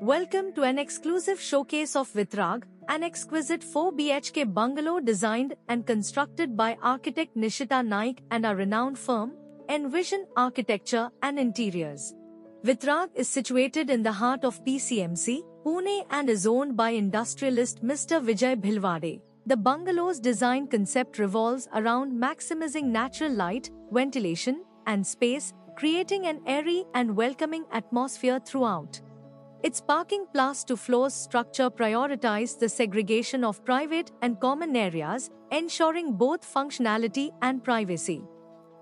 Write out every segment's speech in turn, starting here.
Welcome to an exclusive showcase of Vitrag, an exquisite 4 BHK bungalow designed and constructed by architect Nishita Naik and our renowned firm, Envision Architecture and Interiors. Vitrag is situated in the heart of PCMC, Pune and is owned by industrialist Mr. Vijay Bhilwade. The bungalow's design concept revolves around maximizing natural light, ventilation, and space, creating an airy and welcoming atmosphere throughout. Its parking plus to floors structure prioritizes the segregation of private and common areas, ensuring both functionality and privacy.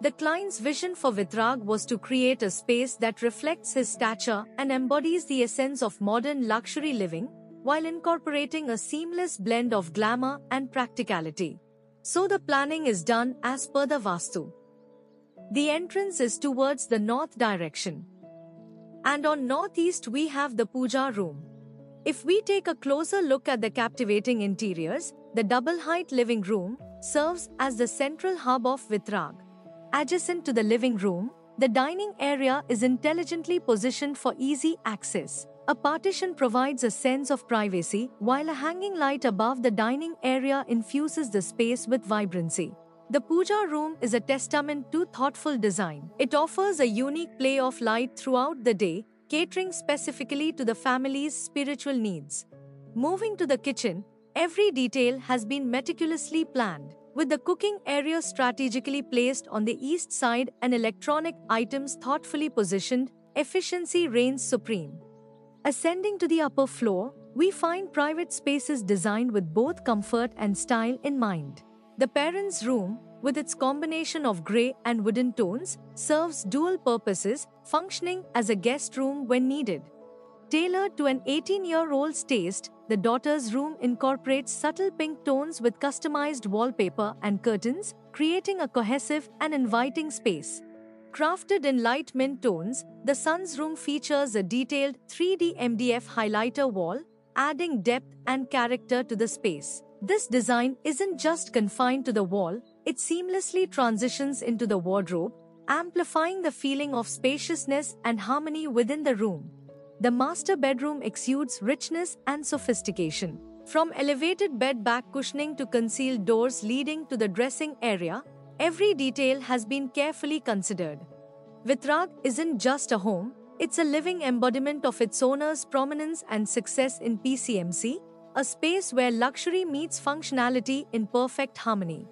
The client's vision for Vitrag was to create a space that reflects his stature and embodies the essence of modern luxury living, while incorporating a seamless blend of glamour and practicality. So the planning is done as per the Vastu. The entrance is towards the north direction. And on northeast we have the puja room. If we take a closer look at the captivating interiors, the double-height living room serves as the central hub of Vitrag. Adjacent to the living room, the dining area is intelligently positioned for easy access. A partition provides a sense of privacy, while a hanging light above the dining area infuses the space with vibrancy. The puja room is a testament to thoughtful design. It offers a unique play of light throughout the day, catering specifically to the family's spiritual needs. Moving to the kitchen, every detail has been meticulously planned. With the cooking area strategically placed on the east side and electronic items thoughtfully positioned, efficiency reigns supreme. Ascending to the upper floor, we find private spaces designed with both comfort and style in mind. The parents' room, with its combination of grey and wooden tones, serves dual purposes, functioning as a guest room when needed. Tailored to an 18-year-old's taste, the daughter's room incorporates subtle pink tones with customized wallpaper and curtains, creating a cohesive and inviting space. Crafted in light mint tones, the son's room features a detailed 3D MDF highlighter wall, adding depth and character to the space. This design isn't just confined to the wall, it seamlessly transitions into the wardrobe, amplifying the feeling of spaciousness and harmony within the room. The master bedroom exudes richness and sophistication. From elevated bed back cushioning to concealed doors leading to the dressing area, every detail has been carefully considered. Vitrag isn't just a home, it's a living embodiment of its owner's prominence and success in PCMC, a space where luxury meets functionality in perfect harmony.